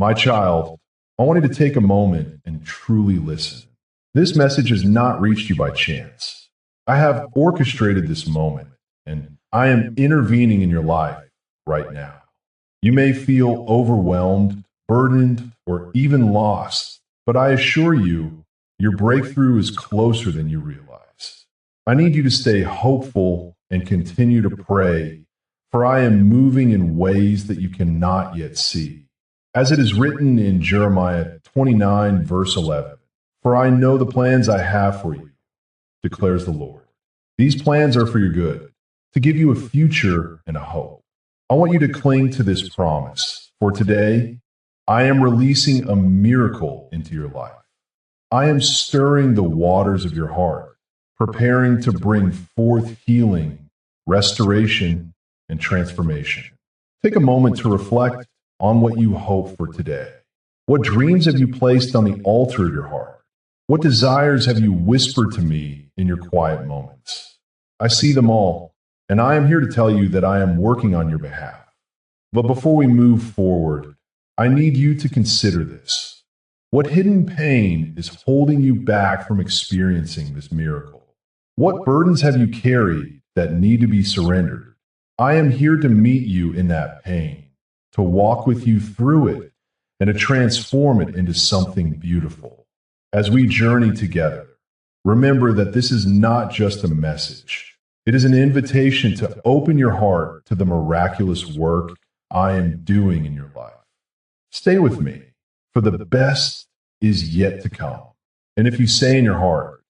My child, I want you to take a moment and truly listen. This message has not reached you by chance. I have orchestrated this moment, and I am intervening in your life right now. You may feel overwhelmed, burdened, or even lost, but I assure you, your breakthrough is closer than you realize. I need you to stay hopeful and continue to pray, for I am moving in ways that you cannot yet see. As it is written in Jeremiah 29, verse 11, "For I know the plans I have for you, declares the Lord. These plans are for your good, to give you a future and a hope." I want you to cling to this promise, for today, I am releasing a miracle into your life. I am stirring the waters of your heart, preparing to bring forth healing, restoration, and transformation. Take a moment to reflect on what you hope for today. What dreams have you placed on the altar of your heart? What desires have you whispered to me in your quiet moments? I see them all, and I am here to tell you that I am working on your behalf. But before we move forward, I need you to consider this. What hidden pain is holding you back from experiencing this miracle? What burdens have you carried that need to be surrendered? I am here to meet you in that pain, to walk with you through it, and to transform it into something beautiful. As we journey together, remember that this is not just a message. It is an invitation to open your heart to the miraculous work I am doing in your life. Stay with me, for the best is yet to come. And if you say in your heart,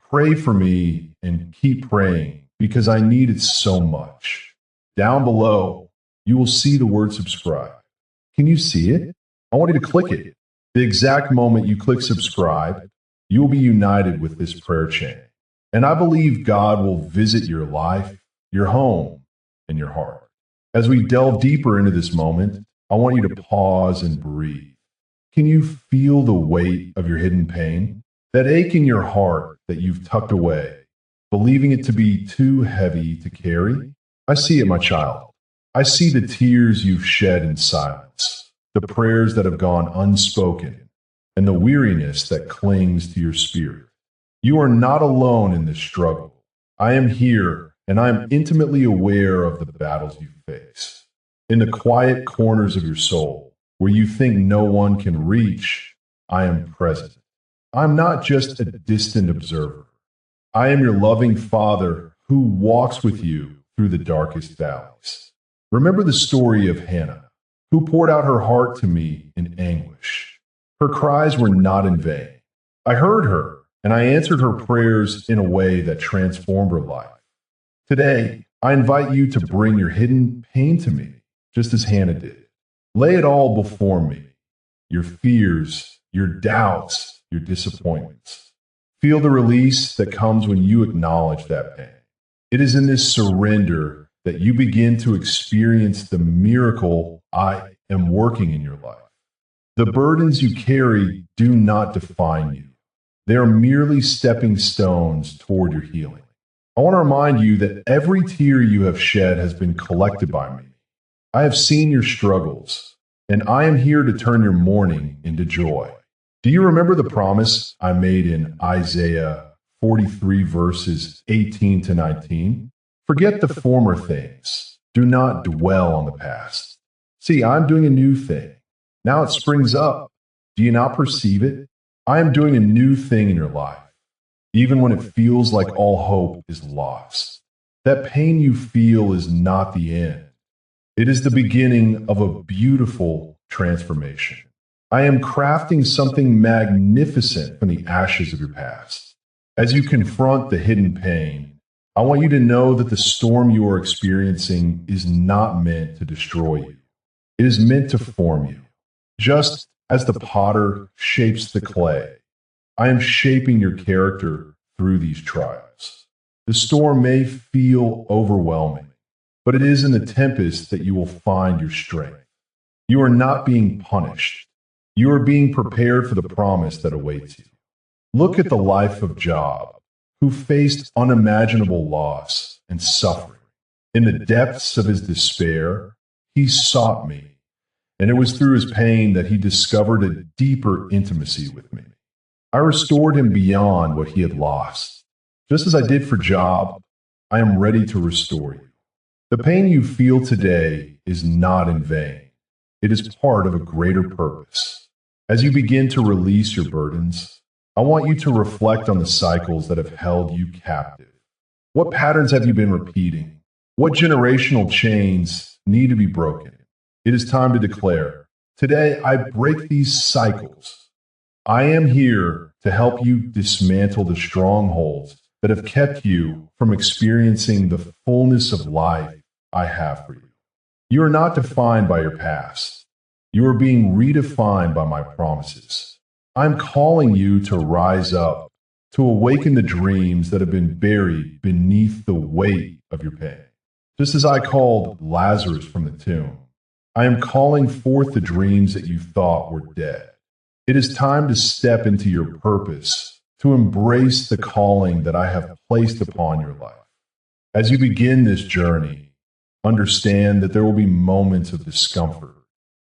"Pray for me," and keep praying, because I need it so much, down below, you will see the word subscribe. Can you see it? I want you to click it. The exact moment you click subscribe, you will be united with this prayer chain. And I believe God will visit your life, your home, and your heart. As we delve deeper into this moment, I want you to pause and breathe. Can you feel the weight of your hidden pain? That ache in your heart that you've tucked away, believing it to be too heavy to carry? I see it, my child. I see the tears you've shed in silence, the prayers that have gone unspoken, and the weariness that clings to your spirit. You are not alone in this struggle. I am here, and I am intimately aware of the battles you face. In the quiet corners of your soul, where you think no one can reach, I am present. I'm not just a distant observer. I am your loving Father who walks with you through the darkest valleys. Remember the story of Hannah, who poured out her heart to me in anguish. Her cries were not in vain. I heard her, and I answered her prayers in a way that transformed her life. Today, I invite you to bring your hidden pain to me, just as Hannah did. Lay it all before me, your fears, your doubts, your disappointments. Feel the release that comes when you acknowledge that pain. It is in this surrender that you begin to experience the miracle I am working in your life. The burdens you carry do not define you. They are merely stepping stones toward your healing. I want to remind you that every tear you have shed has been collected by me. I have seen your struggles, and I am here to turn your mourning into joy. Do you remember the promise I made in Isaiah 43 verses 18 to 19? Forget the former things. Do not dwell on the past. See, I'm doing a new thing. Now it springs up. Do you not perceive it? I am doing a new thing in your life, even when it feels like all hope is lost. That pain you feel is not the end. It is the beginning of a beautiful transformation. I am crafting something magnificent from the ashes of your past. As you confront the hidden pain, I want you to know that the storm you are experiencing is not meant to destroy you. It is meant to form you. Just as the potter shapes the clay, I am shaping your character through these trials. The storm may feel overwhelming, but it is in the tempest that you will find your strength. You are not being punished. You are being prepared for the promise that awaits you. Look at the life of Job, who faced unimaginable loss and suffering. In the depths of his despair, he sought me, and it was through his pain that he discovered a deeper intimacy with me. I restored him beyond what he had lost. Just as I did for Job, I am ready to restore you. The pain you feel today is not in vain. It is part of a greater purpose. As you begin to release your burdens, I want you to reflect on the cycles that have held you captive. What patterns have you been repeating? What generational chains need to be broken? It is time to declare, today I break these cycles. I am here to help you dismantle the strongholds that have kept you from experiencing the fullness of life I have for you. You are not defined by your past. You are being redefined by my promises. I'm calling you to rise up, to awaken the dreams that have been buried beneath the weight of your pain. Just as I called Lazarus from the tomb, I am calling forth the dreams that you thought were dead. It is time to step into your purpose, to embrace the calling that I have placed upon your life. As you begin this journey, understand that there will be moments of discomfort.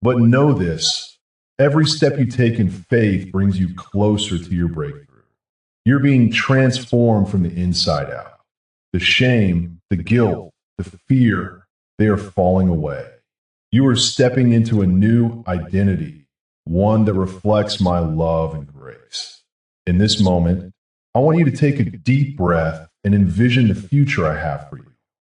But know this, every step you take in faith brings you closer to your breakthrough. You're being transformed from the inside out. The shame, the guilt, the fear, they are falling away. You are stepping into a new identity, one that reflects my love and grace. In this moment, I want you to take a deep breath and envision the future I have for you.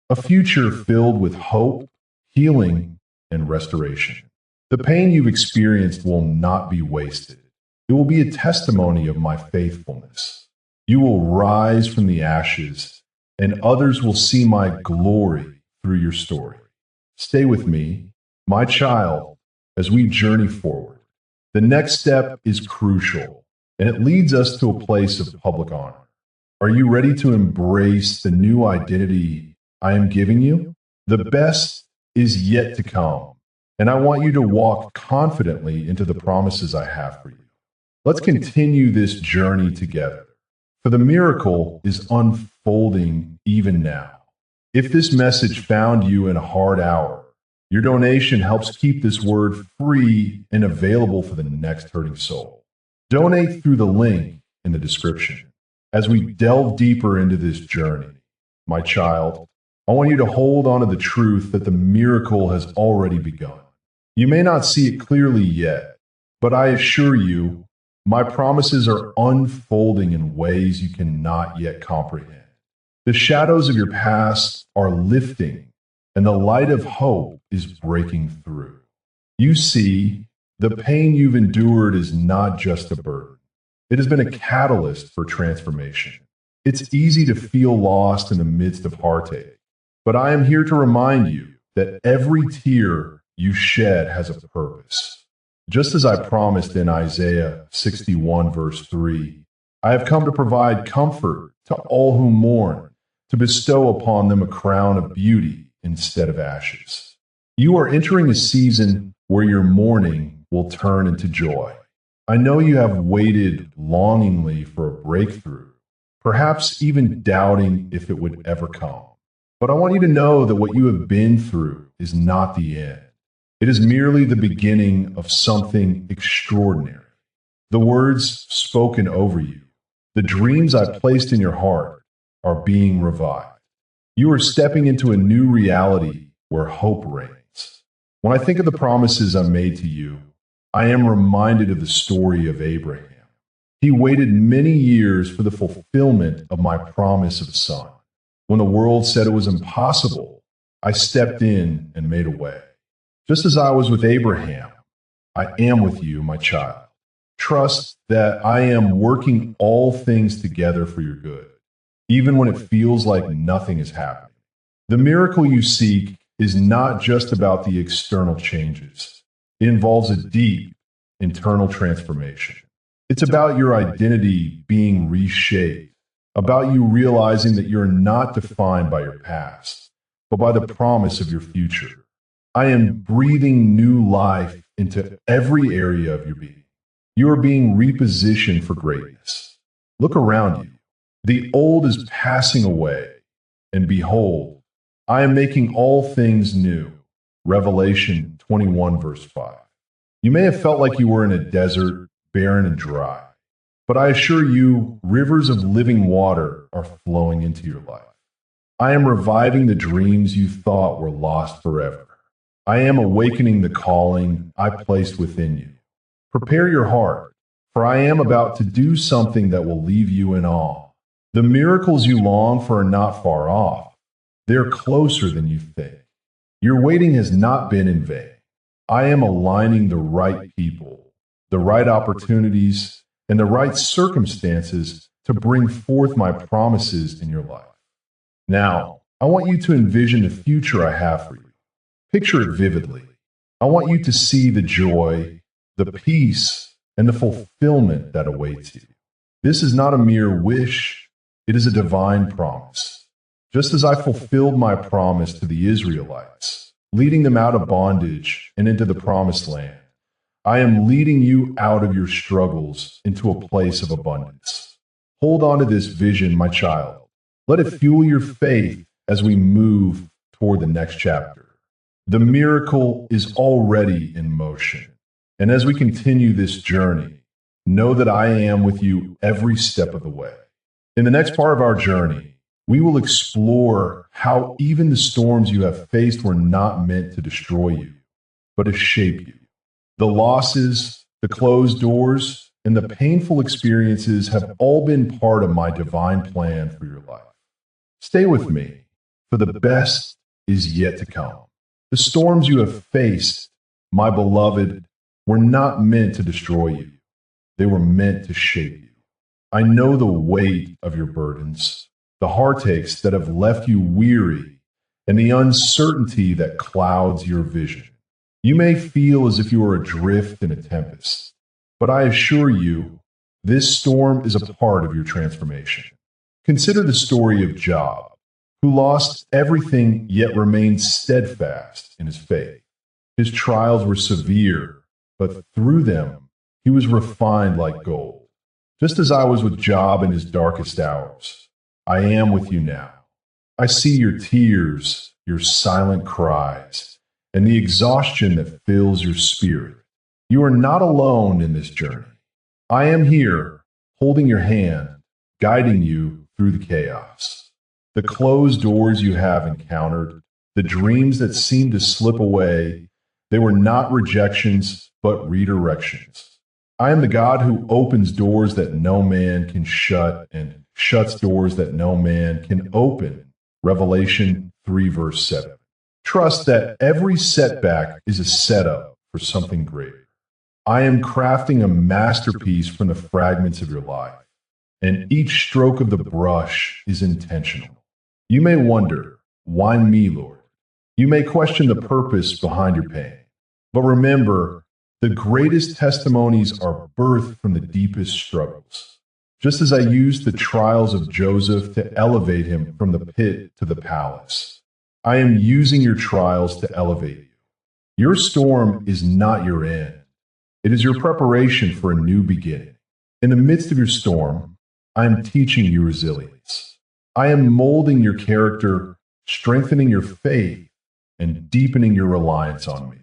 A future filled with hope, healing, and restoration. The pain you've experienced will not be wasted. It will be a testimony of my faithfulness. You will rise from the ashes, and others will see my glory through your story. Stay with me, my child, as we journey forward. The next step is crucial, and it leads us to a place of public honor. Are you ready to embrace the new identity I am giving you? The best is yet to come, and I want you to walk confidently into the promises I have for you. Let's continue this journey together, for the miracle is unfolding even now. If this message found you in a hard hour, your donation helps keep this word free and available for the next hurting soul. Donate through the link in the description. As we delve deeper into this journey, my child, I want you to hold on to the truth that the miracle has already begun. You may not see it clearly yet, but I assure you, my promises are unfolding in ways you cannot yet comprehend. The shadows of your past are lifting, and the light of hope is breaking through. You see, the pain you've endured is not just a burden. It has been a catalyst for transformation. It's easy to feel lost in the midst of heartache, but I am here to remind you that every tear you shed has a purpose. Just as I promised in Isaiah 61, verse 3, I have come to provide comfort to all who mourn, to bestow upon them a crown of beauty instead of ashes. You are entering a season where your mourning will turn into joy. I know you have waited longingly for a breakthrough, perhaps even doubting if it would ever come. But I want you to know that what you have been through is not the end. It is merely the beginning of something extraordinary. The words spoken over you, the dreams I placed in your heart, are being revived. You are stepping into a new reality where hope reigns. When I think of the promises I made to you, I am reminded of the story of Abraham. He waited many years for the fulfillment of my promise of a son. When the world said it was impossible, I stepped in and made a way. Just as I was with Abraham, I am with you, my child. Trust that I am working all things together for your good, even when it feels like nothing is happening. The miracle you seek is not just about the external changes. It involves a deep internal transformation. It's about your identity being reshaped, about you realizing that you're not defined by your past, but by the promise of your future. I am breathing new life into every area of your being. You are being repositioned for greatness. Look around you. The old is passing away, and behold, I am making all things new. Revelation 21, verse 5. You may have felt like you were in a desert, barren and dry. But I assure you, rivers of living water are flowing into your life. I am reviving the dreams you thought were lost forever. I am awakening the calling I placed within you. Prepare your heart, for I am about to do something that will leave you in awe. The miracles you long for are not far off. They're closer than you think. Your waiting has not been in vain. I am aligning the right people, the right opportunities, and the right circumstances to bring forth my promises in your life. Now, I want you to envision the future I have for you. Picture it vividly. I want you to see the joy, the peace, and the fulfillment that awaits you. This is not a mere wish, it is a divine promise. Just as I fulfilled my promise to the Israelites, leading them out of bondage and into the promised land, I am leading you out of your struggles into a place of abundance. Hold on to this vision, my child. Let it fuel your faith as we move toward the next chapter. The miracle is already in motion. And as we continue this journey, know that I am with you every step of the way. In the next part of our journey, we will explore how even the storms you have faced were not meant to destroy you, but to shape you. The losses, the closed doors, and the painful experiences have all been part of my divine plan for your life. Stay with me, for the best is yet to come. The storms you have faced, my beloved, were not meant to destroy you. They were meant to shape you. I know the weight of your burdens, the heartaches that have left you weary, and the uncertainty that clouds your vision. You may feel as if you are adrift in a tempest, but I assure you, this storm is a part of your transformation. Consider the story of Job, who lost everything yet remained steadfast in his faith. His trials were severe, but through them, he was refined like gold. Just as I was with Job in his darkest hours, I am with you now. I see your tears, your silent cries, and the exhaustion that fills your spirit. You are not alone in this journey. I am here, holding your hand, guiding you through the chaos. The closed doors you have encountered, the dreams that seem to slip away, they were not rejections, but redirections. I am the God who opens doors that no man can shut and shuts doors that no man can open. Revelation 3 verse 7. Trust that every setback is a setup for something greater. I am crafting a masterpiece from the fragments of your life, and each stroke of the brush is intentional. You may wonder, why me, Lord? You may question the purpose behind your pain. But remember, the greatest testimonies are birthed from the deepest struggles. Just as I used the trials of Joseph to elevate him from the pit to the palace, I am using your trials to elevate you. Your storm is not your end. It is your preparation for a new beginning. In the midst of your storm, I am teaching you resilience. I am molding your character, strengthening your faith, and deepening your reliance on me.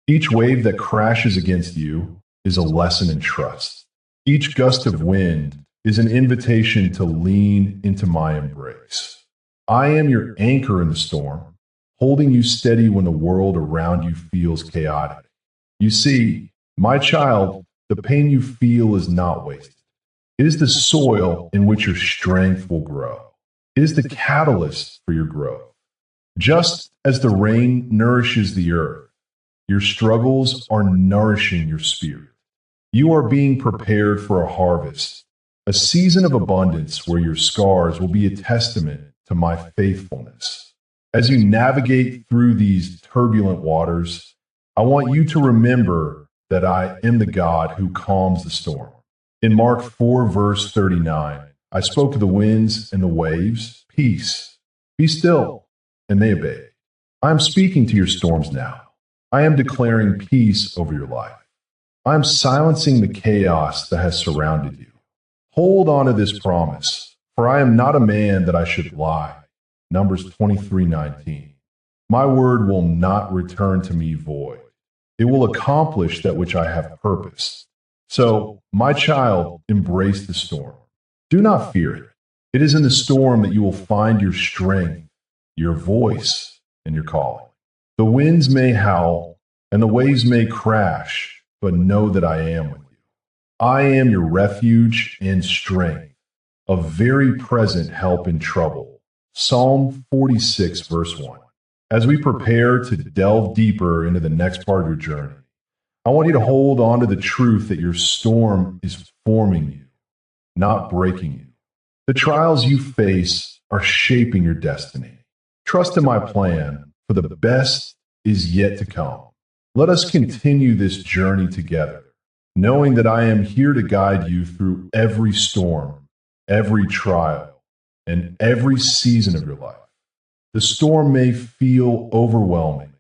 Each wave that crashes against you is a lesson in trust. Each gust of wind is an invitation to lean into my embrace. I am your anchor in the storm, holding you steady when the world around you feels chaotic. You see, my child, the pain you feel is not wasted. It is the soil in which your strength will grow. It is the catalyst for your growth. Just as the rain nourishes the earth, your struggles are nourishing your spirit. You are being prepared for a harvest, a season of abundance where your scars will be a testament to my faithfulness. As you navigate through these turbulent waters, I want you to remember that I am the God who calms the storm. In Mark 4, verse 39, I spoke to the winds and the waves, peace, be still, and they obeyed. I am speaking to your storms now. I am declaring peace over your life. I am silencing the chaos that has surrounded you. Hold on to this promise, for I am not a man that I should lie. Numbers 23:19. My word will not return to me void, it will accomplish that which I have purposed. So, my child, embrace the storm. Do not fear it. It is in the storm that you will find your strength, your voice, and your calling. The winds may howl, and the waves may crash, but know that I am with you. I am your refuge and strength, a very present help in trouble. Psalm 46, verse 1. As we prepare to delve deeper into the next part of your journey, I want you to hold on to the truth that your storm is forming you, not breaking you. The trials you face are shaping your destiny. Trust in my plan, for the best is yet to come. Let us continue this journey together, knowing that I am here to guide you through every storm, every trial, and every season of your life. The storm may feel overwhelming,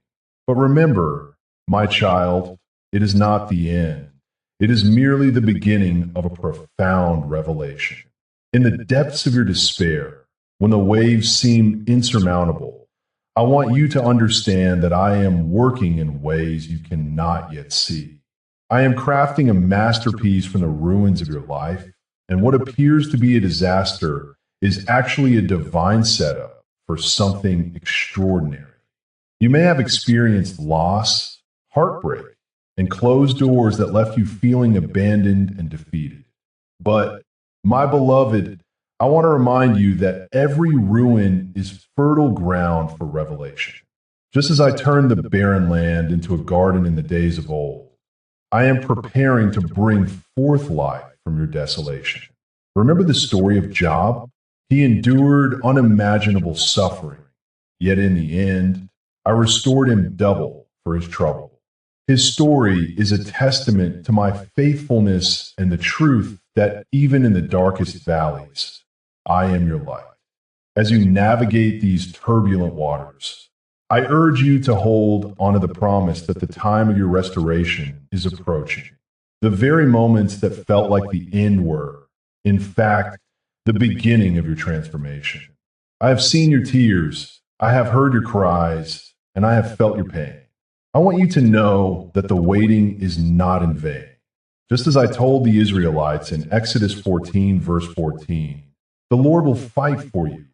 but remember, my child, it is not the end. It is merely the beginning of a profound revelation. In the depths of your despair, when the waves seem insurmountable, I want you to understand that I am working in ways you cannot yet see. I am crafting a masterpiece from the ruins of your life, and what appears to be a disaster is actually a divine setup for something extraordinary. You may have experienced loss, heartbreak, and closed doors that left you feeling abandoned and defeated. But, my beloved, I want to remind you that every ruin is fertile ground for revelation. Just as I turned the barren land into a garden in the days of old, I am preparing to bring forth life from your desolation. Remember the story of Job? He endured unimaginable suffering, yet in the end, I restored him double for his trouble. His story is a testament to my faithfulness and the truth that even in the darkest valleys, I am your light. As you navigate these turbulent waters, I urge you to hold onto the promise that the time of your restoration is approaching. The very moments that felt like the end were, in fact, the beginning of your transformation. I have seen your tears, I have heard your cries, and I have felt your pain. I want you to know that the waiting is not in vain. Just as I told the Israelites in Exodus 14, verse 14, the Lord will fight for you.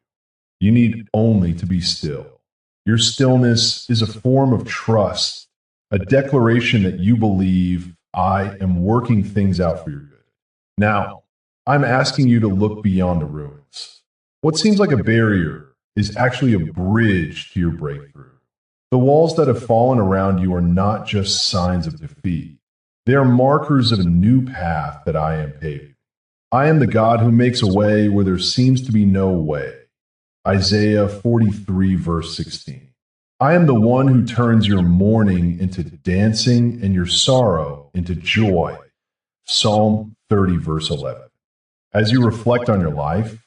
You need only to be still. Your stillness is a form of trust, a declaration that you believe I am working things out for your good. Now, I'm asking you to look beyond the ruins. What seems like a barrier is actually a bridge to your breakthrough. The walls that have fallen around you are not just signs of defeat. They are markers of a new path that I am paving. I am the God who makes a way where there seems to be no way. Isaiah 43, verse 16. I am the one who turns your mourning into dancing and your sorrow into joy. Psalm 30, verse 11. As you reflect on your life,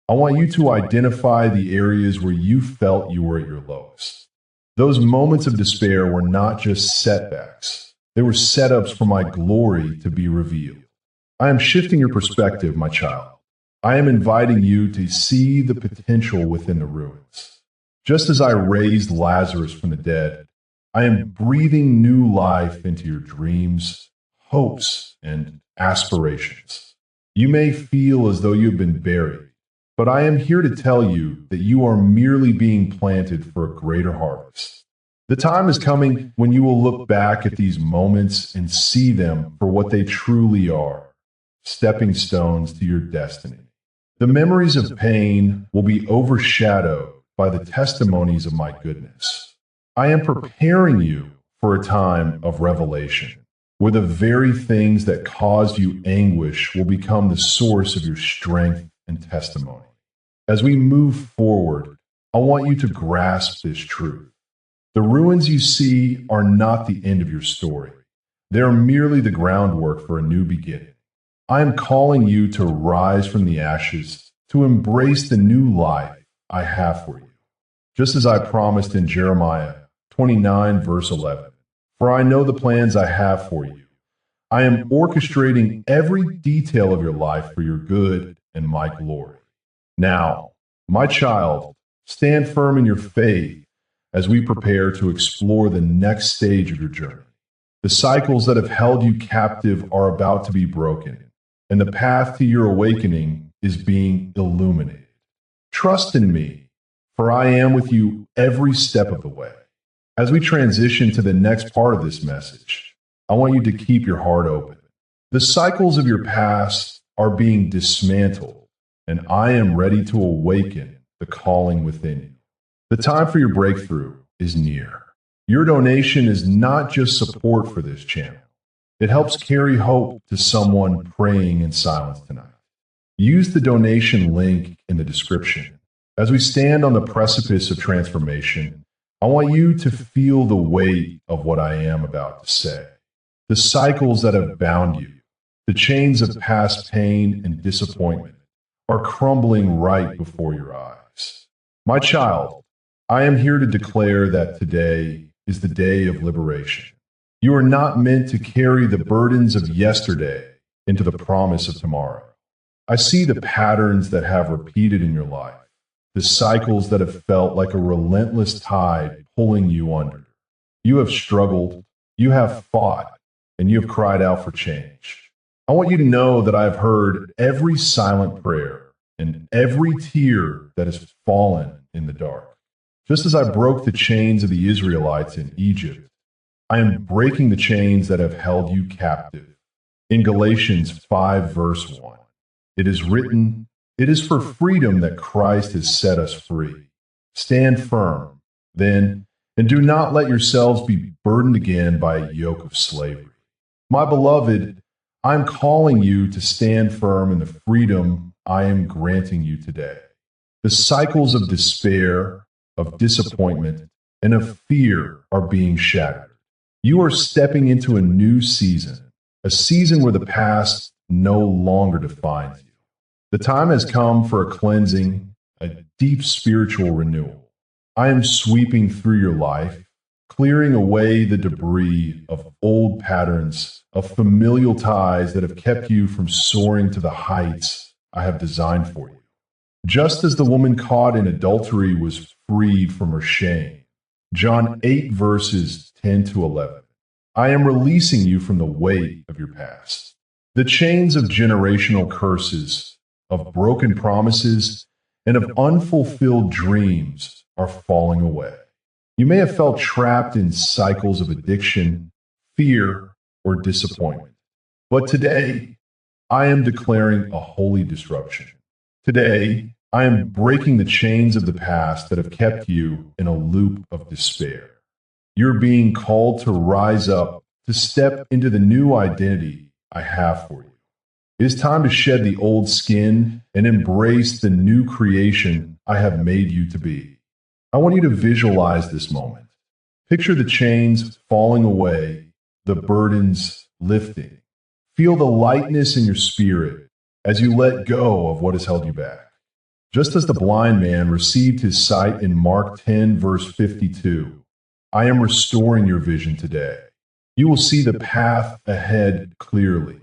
I want you to identify the areas where you felt you were at your lowest. Those moments of despair were not just setbacks. They were setups for my glory to be revealed. I am shifting your perspective, my child. I am inviting you to see the potential within the ruins. Just as I raised Lazarus from the dead, I am breathing new life into your dreams, hopes, and aspirations. You may feel as though you have been buried, but I am here to tell you that you are merely being planted for a greater harvest. The time is coming when you will look back at these moments and see them for what they truly are, stepping stones to your destiny. The memories of pain will be overshadowed by the testimonies of my goodness. I am preparing you for a time of revelation, where the very things that caused you anguish will become the source of your strength and testimony. As we move forward, I want you to grasp this truth. The ruins you see are not the end of your story. They are merely the groundwork for a new beginning. I am calling you to rise from the ashes, to embrace the new life I have for you. Just as I promised in Jeremiah 29, verse 11, for I know the plans I have for you. I am orchestrating every detail of your life for your good and my glory. Now, my child, stand firm in your faith as we prepare to explore the next stage of your journey. The cycles that have held you captive are about to be broken, and the path to your awakening is being illuminated. Trust in me, for I am with you every step of the way. As we transition to the next part of this message, I want you to keep your heart open. The cycles of your past are being dismantled, and I am ready to awaken the calling within you. The time for your breakthrough is near. Your donation is not just support for this channel. It helps carry hope to someone praying in silence tonight. Use the donation link in the description. As we stand on the precipice of transformation, I want you to feel the weight of what I am about to say. The cycles that have bound you, the chains of past pain and disappointment, are crumbling right before your eyes. My child, I am here to declare that today is the day of liberation. You are not meant to carry the burdens of yesterday into the promise of tomorrow. I see the patterns that have repeated in your life, the cycles that have felt like a relentless tide pulling you under. You have struggled, you have fought, and you have cried out for change. I want you to know that I have heard every silent prayer and every tear that has fallen in the dark. Just as I broke the chains of the Israelites in Egypt, I am breaking the chains that have held you captive. In Galatians 5, verse 1, it is written, "It is for freedom that Christ has set us free. Stand firm, then, and do not let yourselves be burdened again by a yoke of slavery." My beloved, I am calling you to stand firm in the freedom I am granting you today. The cycles of despair, of disappointment, and of fear are being shattered. You are stepping into a new season, a season where the past no longer defines you. The time has come for a cleansing, a deep spiritual renewal. I am sweeping through your life, clearing away the debris of old patterns, of familial ties that have kept you from soaring to the heights I have designed for you. Just as the woman caught in adultery was freed from her shame. John 8, verses 10 to 11. I am releasing you from the weight of your past. The chains of generational curses, of broken promises, and of unfulfilled dreams are falling away. You may have felt trapped in cycles of addiction, fear, or disappointment. But today, I am declaring a holy disruption. Today, I am breaking the chains of the past that have kept you in a loop of despair. You're being called to rise up, to step into the new identity I have for you. It is time to shed the old skin and embrace the new creation I have made you to be. I want you to visualize this moment. Picture the chains falling away, the burdens lifting. Feel the lightness in your spirit as you let go of what has held you back. Just as the blind man received his sight in Mark 10, verse 52, I am restoring your vision today. You will see the path ahead clearly,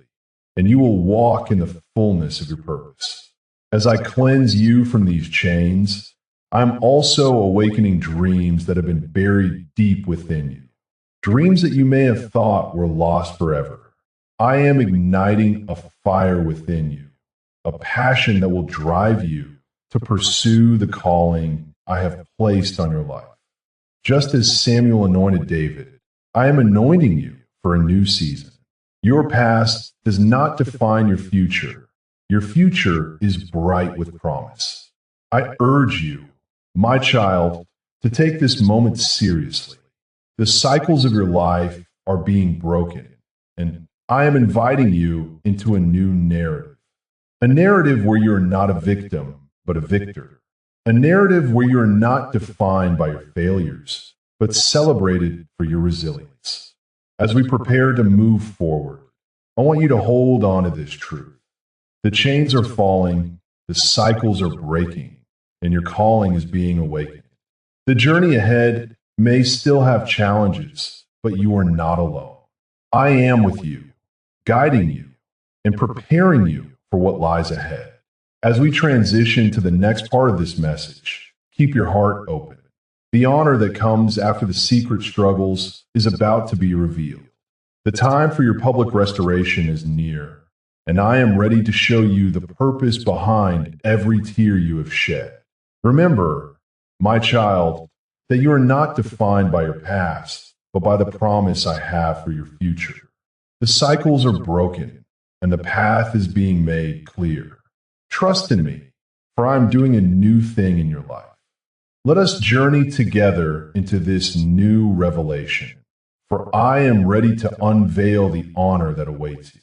and you will walk in the fullness of your purpose. As I cleanse you from these chains, I'm also awakening dreams that have been buried deep within you. Dreams that you may have thought were lost forever. I am igniting a fire within you, a passion that will drive you to pursue the calling I have placed on your life. Just as Samuel anointed David, I am anointing you for a new season. Your past does not define your future. Your future is bright with promise. I urge you, my child, to take this moment seriously. The cycles of your life are being broken, and I am inviting you into a new narrative. A narrative where you are not a victim, but a victor. A narrative where you are not defined by your failures, but celebrated for your resilience. As we prepare to move forward, I want you to hold on to this truth. The chains are falling, the cycles are breaking, and your calling is being awakened. The journey ahead may still have challenges, but you are not alone. I am with you, guiding you, and preparing you for what lies ahead. As we transition to the next part of this message, keep your heart open. The honor that comes after the secret struggles is about to be revealed. The time for your public restoration is near, and I am ready to show you the purpose behind every tear you have shed. Remember, my child, that you are not defined by your past, but by the promise I have for your future. The cycles are broken, and the path is being made clear. Trust in me, for I am doing a new thing in your life. Let us journey together into this new revelation, for I am ready to unveil the honor that awaits you.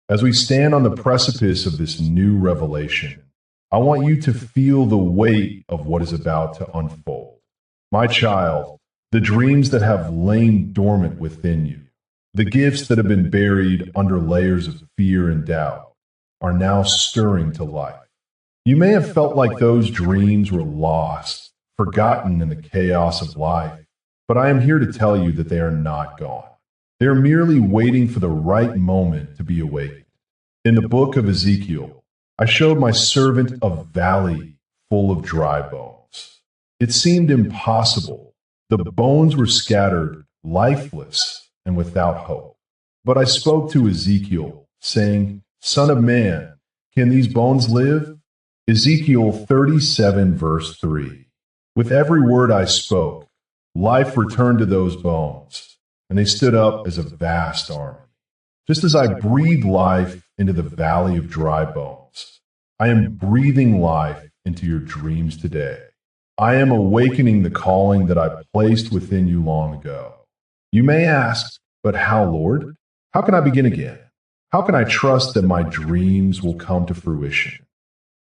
As we stand on the precipice of this new revelation, I want you to feel the weight of what is about to unfold. My child, the dreams that have lain dormant within you, the gifts that have been buried under layers of fear and doubt, are now stirring to life. You may have felt like those dreams were lost, forgotten in the chaos of life, but I am here to tell you that they are not gone. They are merely waiting for the right moment to be awakened. In the book of Ezekiel, I showed my servant a valley full of dry bones. It seemed impossible. The bones were scattered, lifeless, and without hope. But I spoke to Ezekiel, saying, Son of man, can these bones live? Ezekiel 37, verse 3. With every word I spoke, life returned to those bones, and they stood up as a vast army. Just as I breathed life into the valley of dry bones, I am breathing life into your dreams today. I am awakening the calling that I placed within you long ago. You may ask, but how, Lord? How can I begin again? How can I trust that my dreams will come to fruition?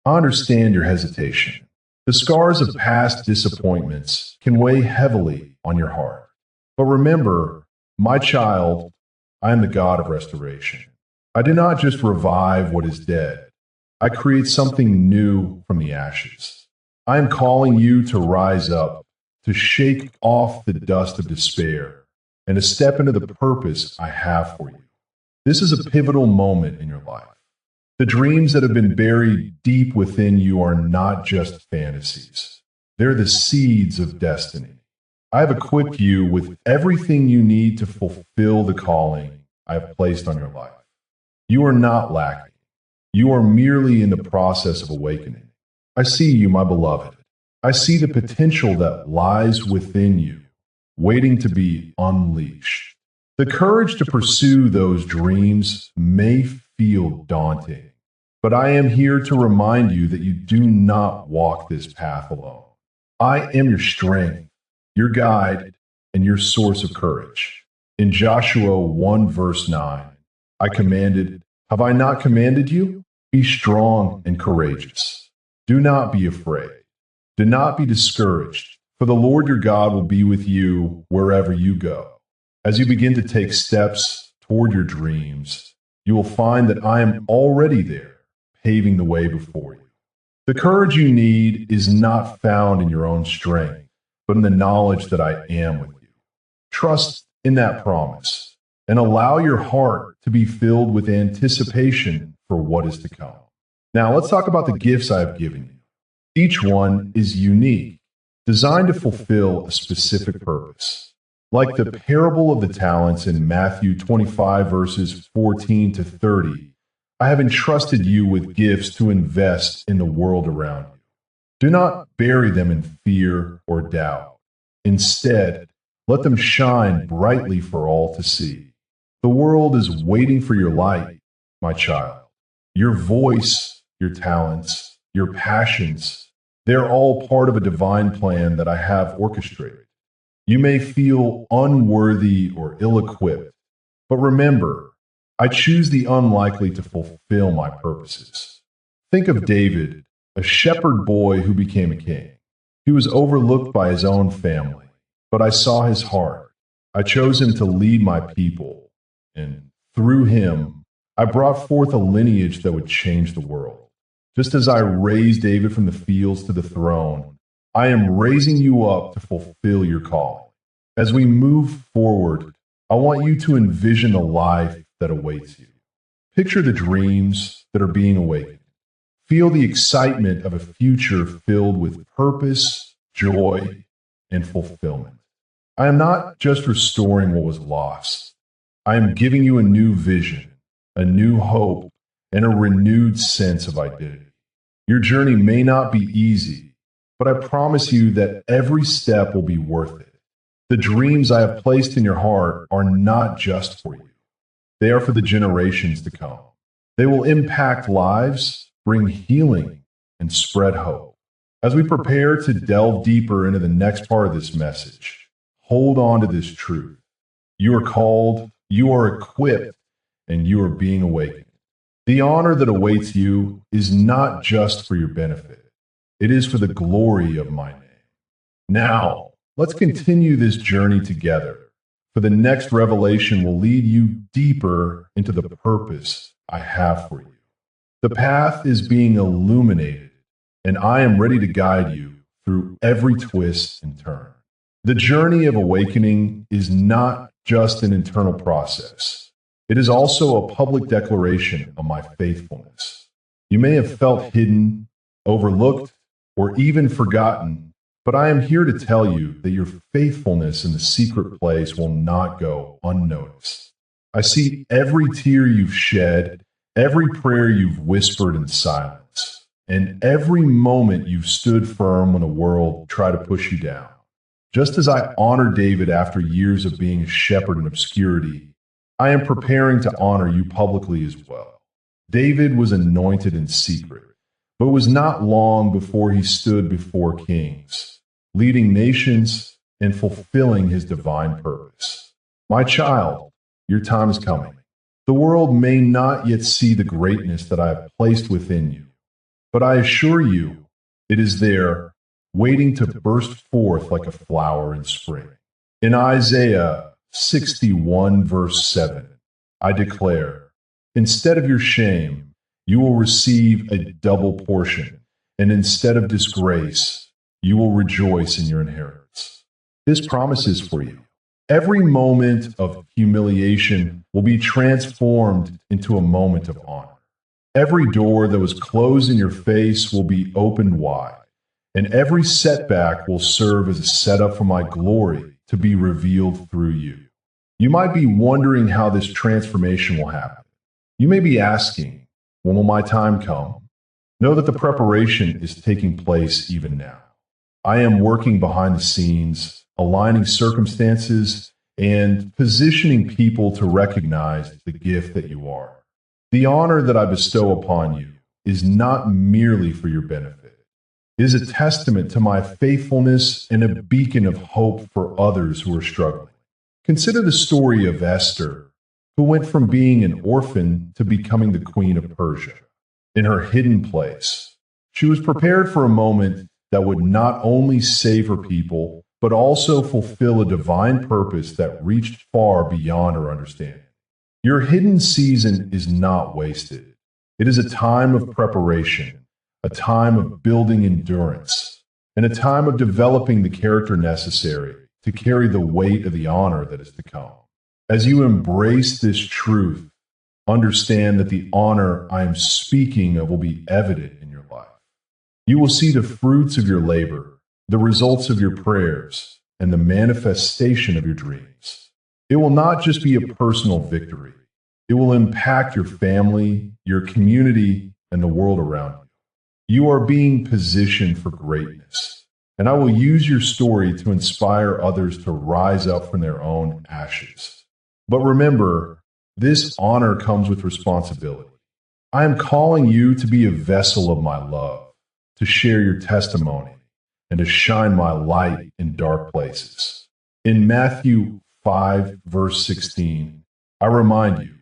I understand your hesitation. The scars of past disappointments can weigh heavily on your heart. But remember, my child, I am the God of restoration. I do not just revive what is dead. I create something new from the ashes. I am calling you to rise up, to shake off the dust of despair, and to step into the purpose I have for you. This is a pivotal moment in your life. The dreams that have been buried deep within you are not just fantasies. They're the seeds of destiny. I have equipped you with everything you need to fulfill the calling I have placed on your life. You are not lacking. You are merely in the process of awakening. I see you, my beloved. I see the potential that lies within you, waiting to be unleashed. The courage to pursue those dreams may feel daunting, but I am here to remind you that you do not walk this path alone. I am your strength, your guide, and your source of courage. In Joshua 1 verse 9, I commanded, have I not commanded you? Be strong and courageous. Do not be afraid. Do not be discouraged, for the Lord your God will be with you wherever you go. As you begin to take steps toward your dreams, you will find that I am already there, paving the way before you. The courage you need is not found in your own strength, but in the knowledge that I am with you. Trust in that promise and allow your heart to be filled with anticipation for what is to come. Now, let's talk about the gifts I have given you. Each one is unique, designed to fulfill a specific purpose. Like the parable of the talents in Matthew 25, verses 14 to 30, I have entrusted you with gifts to invest in the world around you. Do not bury them in fear or doubt. Instead, let them shine brightly for all to see. The world is waiting for your light, my child. Your voice, your talents, your passions, they're all part of a divine plan that I have orchestrated. You may feel unworthy or ill-equipped, but remember, I choose the unlikely to fulfill my purposes. Think of David, a shepherd boy who became a king. He was overlooked by his own family, but I saw his heart. I chose him to lead my people, and through him, I brought forth a lineage that would change the world. Just as I raised David from the fields to the throne, I am raising you up to fulfill your calling. As we move forward, I want you to envision the life that awaits you. Picture the dreams that are being awakened. Feel the excitement of a future filled with purpose, joy, and fulfillment. I am not just restoring what was lost. I am giving you a new vision, a new hope, and a renewed sense of identity. Your journey may not be easy, but I promise you that every step will be worth it. The dreams I have placed in your heart are not just for you. They are for the generations to come. They will impact lives, bring healing, and spread hope. As we prepare to delve deeper into the next part of this message, hold on to this truth. You are called, you are equipped, and you are being awakened. The honor that awaits you is not just for your benefit. It is for the glory of my name. Now, let's continue this journey together, for the next revelation will lead you deeper into the purpose I have for you. The path is being illuminated, and I am ready to guide you through every twist and turn. The journey of awakening is not just an internal process. It is also a public declaration of my faithfulness. You may have felt hidden, overlooked, or even forgotten, but I am here to tell you that your faithfulness in the secret place will not go unnoticed. I see every tear you've shed, every prayer you've whispered in silence, and every moment you've stood firm when the world tried to push you down. Just as I honored David after years of being a shepherd in obscurity, I am preparing to honor you publicly as well. David was anointed in secret, but it was not long before he stood before kings, leading nations and fulfilling his divine purpose. My child, your time is coming. The world may not yet see the greatness that I have placed within you, but I assure you it is there, waiting to burst forth like a flower in spring. In Isaiah 61, verse 7, I declare, instead of your shame, you will receive a double portion, and instead of disgrace, you will rejoice in your inheritance. This promise is for you. Every moment of humiliation will be transformed into a moment of honor. Every door that was closed in your face will be opened wide, and every setback will serve as a setup for my glory to be revealed through you. You might be wondering how this transformation will happen. You may be asking, when will my time come? Know that the preparation is taking place even now. I am working behind the scenes, aligning circumstances, and positioning people to recognize the gift that you are. The honor that I bestow upon you is not merely for your benefit. It is a testament to my faithfulness and a beacon of hope for others who are struggling. Consider the story of Esther, who went from being an orphan to becoming the queen of Persia. In her hidden place, she was prepared for a moment that would not only save her people, but also fulfill a divine purpose that reached far beyond her understanding. Your hidden season is not wasted. It is a time of preparation, a time of building endurance, and a time of developing the character necessary to carry the weight of the honor that is to come. As you embrace this truth, understand that the honor I am speaking of will be evident in your life. You will see the fruits of your labor, the results of your prayers, and the manifestation of your dreams. It will not just be a personal victory. It will impact your family, your community, and the world around you. You are being positioned for greatness, and I will use your story to inspire others to rise up from their own ashes. But remember, this honor comes with responsibility. I am calling you to be a vessel of my love, to share your testimony, and to shine my light in dark places. In Matthew 5, verse 16, I remind you,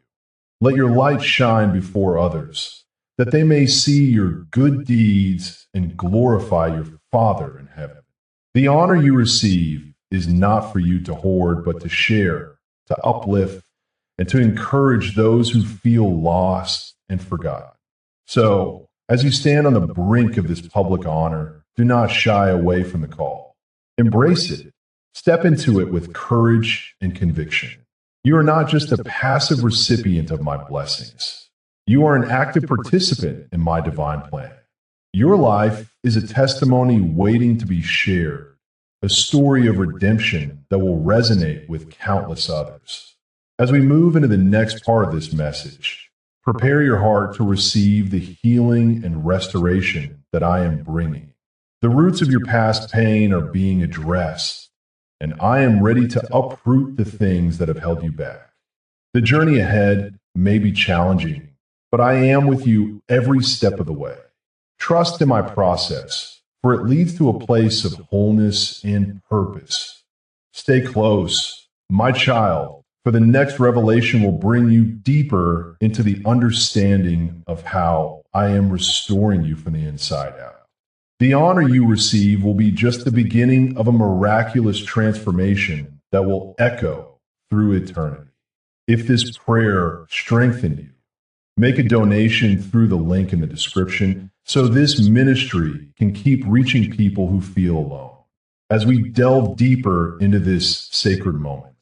let your light shine before others, that they may see your good deeds and glorify your Father in heaven. The honor you receive is not for you to hoard, but to share, to uplift, and to encourage those who feel lost and forgotten. So, as you stand on the brink of this public honor, do not shy away from the call. Embrace it. Step into it with courage and conviction. You are not just a passive recipient of my blessings. You are an active participant in my divine plan. Your life is a testimony waiting to be shared, a story of redemption that will resonate with countless others. As we move into the next part of this message, prepare your heart to receive the healing and restoration that I am bringing. The roots of your past pain are being addressed, and I am ready to uproot the things that have held you back. The journey ahead may be challenging, but I am with you every step of the way. Trust in my process, for it leads to a place of wholeness and purpose. Stay close, my child, for the next revelation will bring you deeper into the understanding of how I am restoring you from the inside out. The honor you receive will be just the beginning of a miraculous transformation that will echo through eternity. If this prayer strengthened you, make a donation through the link in the description so this ministry can keep reaching people who feel alone. As we delve deeper into this sacred moment,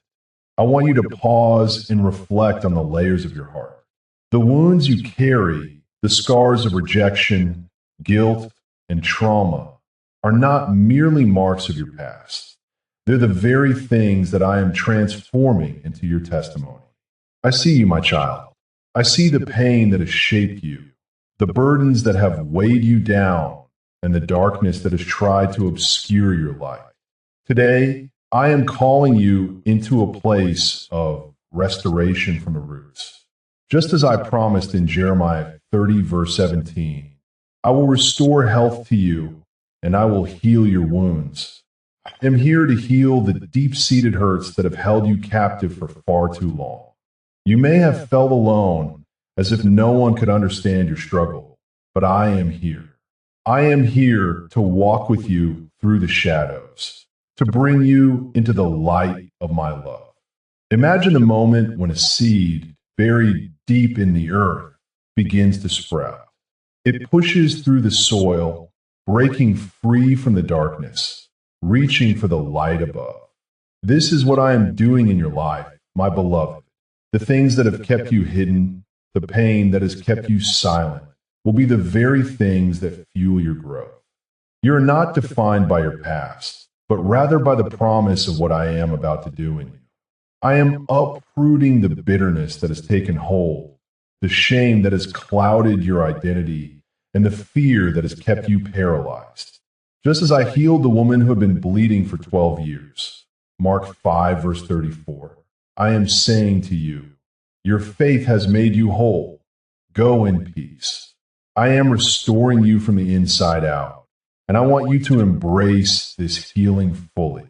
I want you to pause and reflect on the layers of your heart. The wounds you carry, the scars of rejection, guilt, and trauma are not merely marks of your past. They're the very things that I am transforming into your testimony. I see you, my child. I see the pain that has shaped you, the burdens that have weighed you down, and the darkness that has tried to obscure your life. Today, I am calling you into a place of restoration from the roots. Just as I promised in Jeremiah 30, verse 17, I will restore health to you, and I will heal your wounds. I am here to heal the deep-seated hurts that have held you captive for far too long. You may have felt alone, as if no one could understand your struggle, but I am here. I am here to walk with you through the shadows, to bring you into the light of my love. Imagine the moment when a seed buried deep in the earth begins to sprout. It pushes through the soil, breaking free from the darkness, reaching for the light above. This is what I am doing in your life, my beloved. The things that have kept you hidden, the pain that has kept you silent, will be the very things that fuel your growth. You are not defined by your past, but rather by the promise of what I am about to do in you. I am uprooting the bitterness that has taken hold, the shame that has clouded your identity, and the fear that has kept you paralyzed. Just as I healed the woman who had been bleeding for 12 years. Mark 5, verse 34. I am saying to you, your faith has made you whole. Go in peace. I am restoring you from the inside out, and I want you to embrace this healing fully.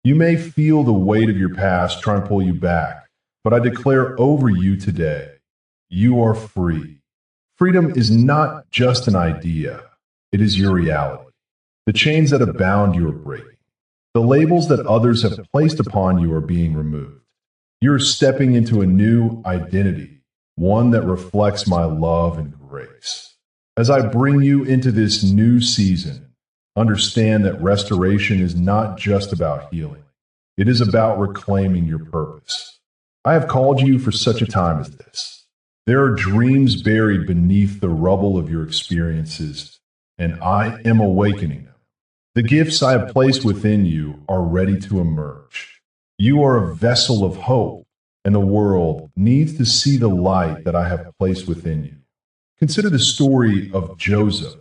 You may feel the weight of your past trying to pull you back, but I declare over you today, you are free. Freedom is not just an idea, it is your reality. The chains that have bound you are breaking. The labels that others have placed upon you are being removed. You're stepping into a new identity, one that reflects my love and grace. As I bring you into this new season, understand that restoration is not just about healing. It is about reclaiming your purpose. I have called you for such a time as this. There are dreams buried beneath the rubble of your experiences, and I am awakening them. The gifts I have placed within you are ready to emerge. You are a vessel of hope, and the world needs to see the light that I have placed within you. Consider the story of Joseph,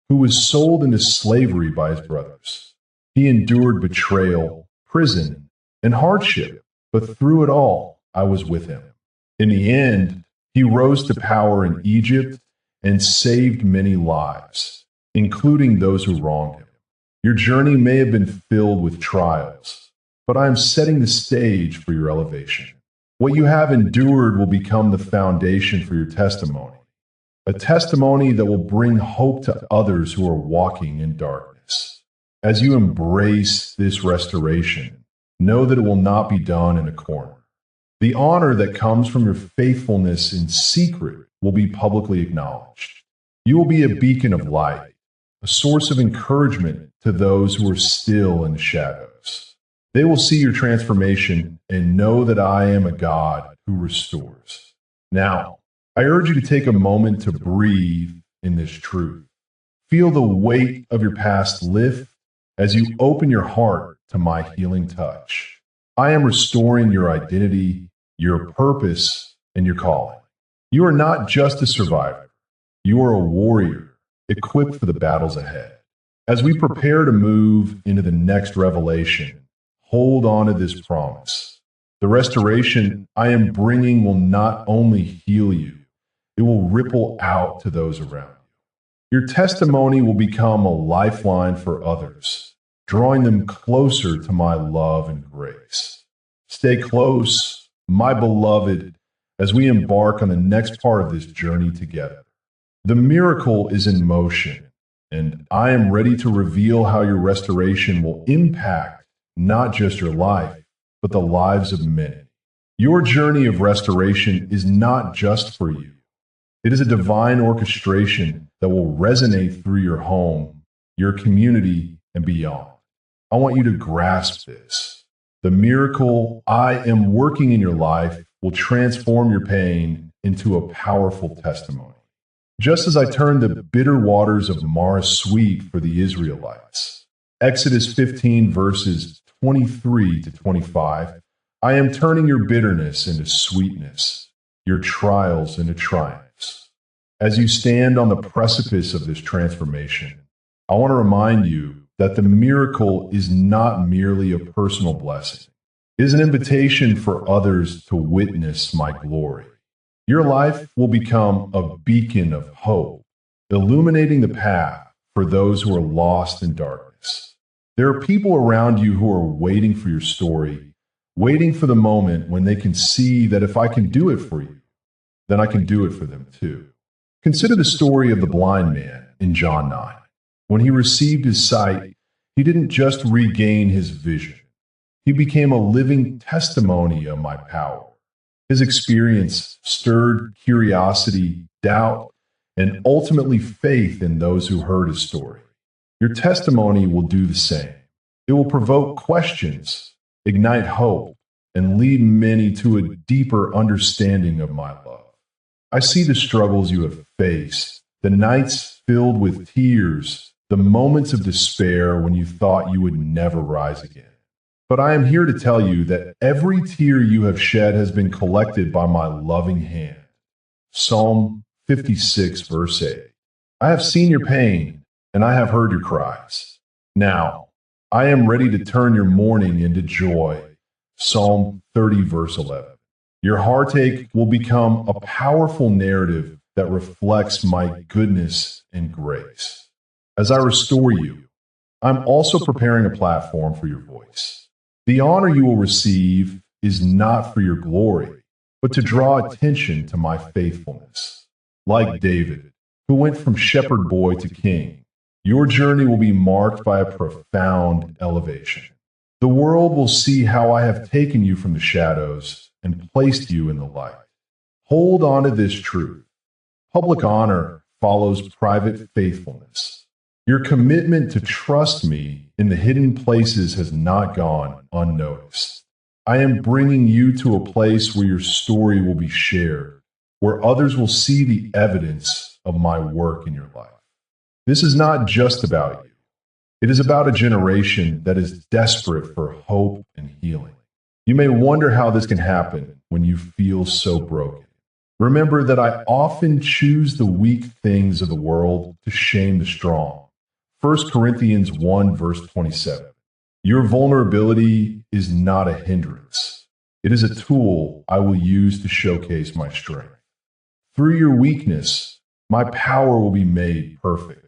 who was sold into slavery by his brothers. He endured betrayal, prison, and hardship, but through it all, I was with him. In the end, he rose to power in Egypt and saved many lives, including those who wronged him. Your journey may have been filled with trials, but I am setting the stage for your elevation. What you have endured will become the foundation for your testimony, a testimony that will bring hope to others who are walking in darkness. As you embrace this restoration, know that it will not be done in a corner. The honor that comes from your faithfulness in secret will be publicly acknowledged. You will be a beacon of light, a source of encouragement to those who are still in the shadows. They will see your transformation and know that I am a God who restores. Now, I urge you to take a moment to breathe in this truth. Feel the weight of your past lift as you open your heart to my healing touch. I am restoring your identity, your purpose, and your calling. You are not just a survivor. You are a warrior, equipped for the battles ahead. As we prepare to move into the next revelation, hold on to this promise. The restoration I am bringing will not only heal you, it will ripple out to those around you. Your testimony will become a lifeline for others, drawing them closer to my love and grace. Stay close, my beloved, as we embark on the next part of this journey together. The miracle is in motion, and I am ready to reveal how your restoration will impact not just your life, but the lives of many. Your journey of restoration is not just for you. It is a divine orchestration that will resonate through your home, your community, and beyond. I want you to grasp this. The miracle I am working in your life will transform your pain into a powerful testimony. Just as I turned the bitter waters of Marah sweet for the Israelites. Exodus 15 verses 23 to 25, I am turning your bitterness into sweetness, your trials into triumphs. As you stand on the precipice of this transformation, I want to remind you that the miracle is not merely a personal blessing. It is an invitation for others to witness my glory. Your life will become a beacon of hope, illuminating the path for those who are lost in darkness. There are people around you who are waiting for your story, waiting for the moment when they can see that if I can do it for you, then I can do it for them too. Consider the story of the blind man in John 9. When he received his sight, he didn't just regain his vision. He became a living testimony of my power. His experience stirred curiosity, doubt, and ultimately faith in those who heard his story. Your testimony will do the same. It will provoke questions, ignite hope, and lead many to a deeper understanding of my love. I see the struggles you have faced, the nights filled with tears, the moments of despair when you thought you would never rise again. But I am here to tell you that every tear you have shed has been collected by my loving hand. Psalm 56, verse 8. I have seen your pain, and I have heard your cries. Now, I am ready to turn your mourning into joy. Psalm 30, verse 11. Your heartache will become a powerful narrative that reflects my goodness and grace. As I restore you, I'm also preparing a platform for your voice. The honor you will receive is not for your glory, but to draw attention to my faithfulness. Like David, who went from shepherd boy to king, your journey will be marked by a profound elevation. The world will see how I have taken you from the shadows and placed you in the light. Hold on to this truth. Public honor follows private faithfulness. Your commitment to trust me in the hidden places has not gone unnoticed. I am bringing you to a place where your story will be shared, where others will see the evidence of my work in your life. This is not just about you. It is about a generation that is desperate for hope and healing. You may wonder how this can happen when you feel so broken. Remember that I often choose the weak things of the world to shame the strong. 1 Corinthians 1, verse 27. Your vulnerability is not a hindrance. It is a tool I will use to showcase my strength. Through your weakness, my power will be made perfect.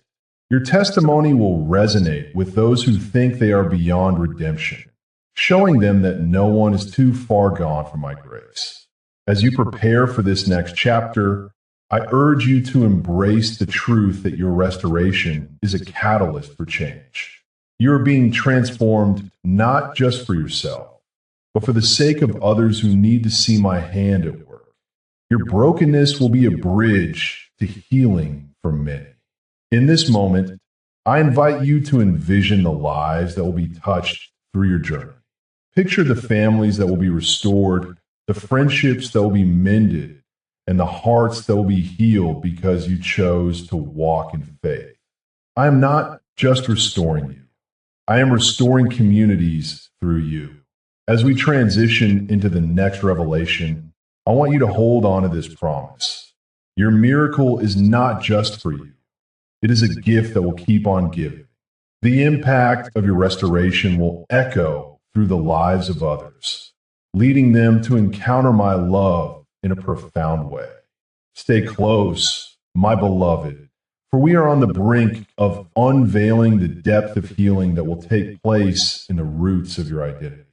Your testimony will resonate with those who think they are beyond redemption, showing them that no one is too far gone for my grace. As you prepare for this next chapter, I urge you to embrace the truth that your restoration is a catalyst for change. You are being transformed not just for yourself, but for the sake of others who need to see my hand at work. Your brokenness will be a bridge to healing for many. In this moment, I invite you to envision the lives that will be touched through your journey. Picture the families that will be restored, the friendships that will be mended, and the hearts that will be healed because you chose to walk in faith. I am not just restoring you. I am restoring communities through you. As we transition into the next revelation, I want you to hold on to this promise. Your miracle is not just for you. It is a gift that will keep on giving. The impact of your restoration will echo through the lives of others, leading them to encounter my love in a profound way. Stay close, my beloved, for we are on the brink of unveiling the depth of healing that will take place in the roots of your identity.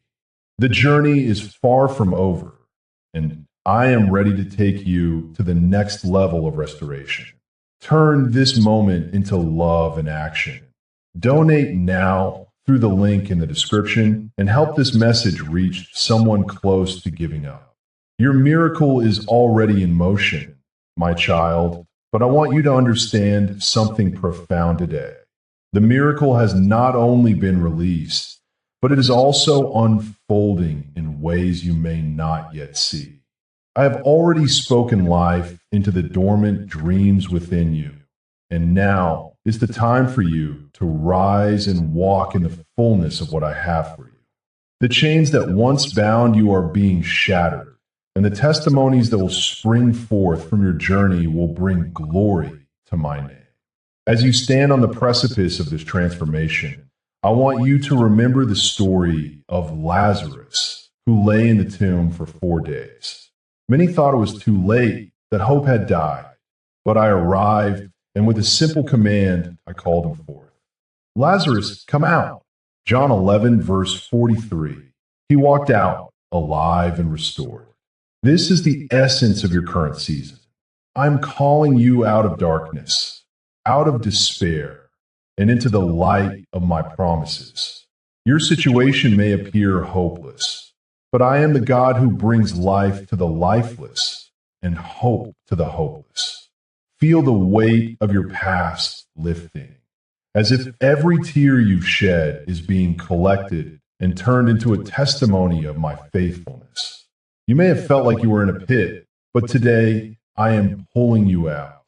The journey is far from over, and I am ready to take you to the next level of restoration. Turn this moment into love and action. Donate now through the link in the description and help this message reach someone close to giving up. Your miracle is already in motion, my child, but I want you to understand something profound today. The miracle has not only been released, but it is also unfolding in ways you may not yet see. I have already spoken life into the dormant dreams within you, and now is the time for you to rise and walk in the fullness of what I have for you. The chains that once bound you are being shattered, and the testimonies that will spring forth from your journey will bring glory to my name. As you stand on the precipice of this transformation, I want you to remember the story of Lazarus, who lay in the tomb for 4 days. Many thought it was too late, that hope had died, but I arrived, and with a simple command, I called him forth. Lazarus, come out. John 11, verse 43. He walked out, alive and restored. This is the essence of your current season. I'm calling you out of darkness, out of despair, and into the light of my promises. Your situation may appear hopeless, but I am the God who brings life to the lifeless and hope to the hopeless. Feel the weight of your past lifting, as if every tear you've shed is being collected and turned into a testimony of my faithfulness. You may have felt like you were in a pit, but today I am pulling you out.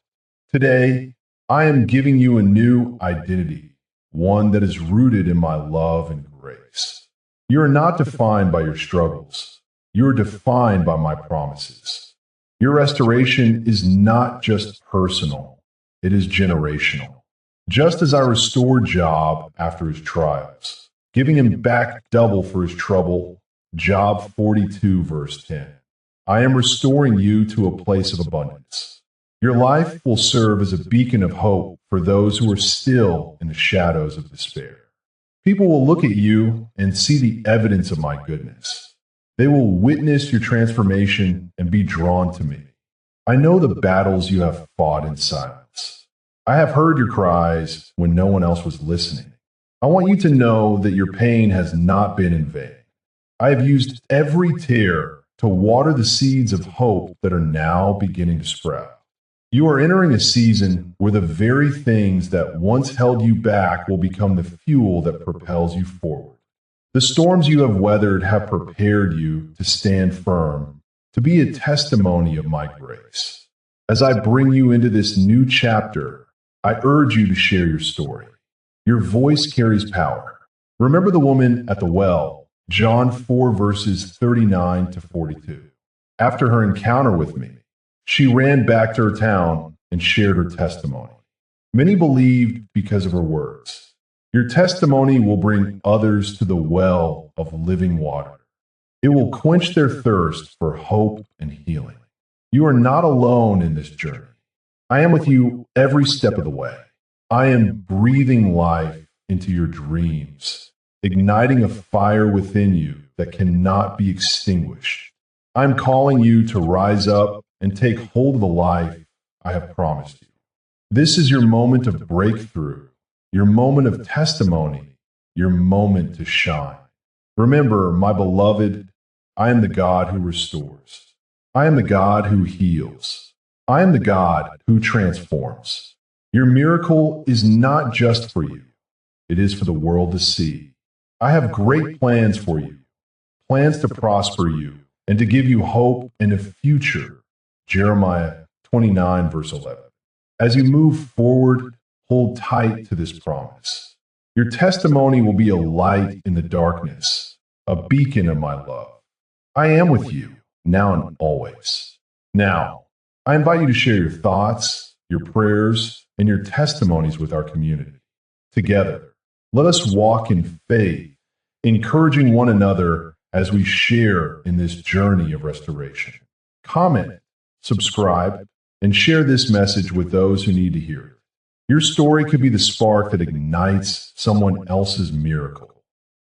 Today, I am giving you a new identity, one that is rooted in my love and grace. You are not defined by your struggles. You are defined by my promises. Your restoration is not just personal, it is generational. Just as I restored Job after his trials, giving him back double for his trouble, Job 42, verse 10. I am restoring you to a place of abundance. Your life will serve as a beacon of hope for those who are still in the shadows of despair. People will look at you and see the evidence of my goodness. They will witness your transformation and be drawn to me. I know the battles you have fought in silence. I have heard your cries when no one else was listening. I want you to know that your pain has not been in vain. I have used every tear to water the seeds of hope that are now beginning to sprout. You are entering a season where the very things that once held you back will become the fuel that propels you forward. The storms you have weathered have prepared you to stand firm, to be a testimony of my grace. As I bring you into this new chapter, I urge you to share your story. Your voice carries power. Remember the woman at the well, John 4, verses 39 to 42. After her encounter with me, she ran back to her town and shared her testimony. Many believed because of her words. Your testimony will bring others to the well of living water. It will quench their thirst for hope and healing. You are not alone in this journey. I am with you every step of the way. I am breathing life into your dreams, igniting a fire within you that cannot be extinguished. I'm calling you to rise up and take hold of the life I have promised you. This is your moment of breakthrough, your moment of testimony, your moment to shine. Remember, my beloved, I am the God who restores. I am the God who heals. I am the God who transforms. Your miracle is not just for you. It is for the world to see. I have great plans for you, plans to prosper you and to give you hope and a future. Jeremiah 29, verse 11. As you move forward, hold tight to this promise. Your testimony will be a light in the darkness, a beacon of my love. I am with you, now and always. Now, I invite you to share your thoughts, your prayers, and your testimonies with our community. Together, let us walk in faith, encouraging one another as we share in this journey of restoration. Comment, subscribe, and share this message with those who need to hear it. Your story could be the spark that ignites someone else's miracle.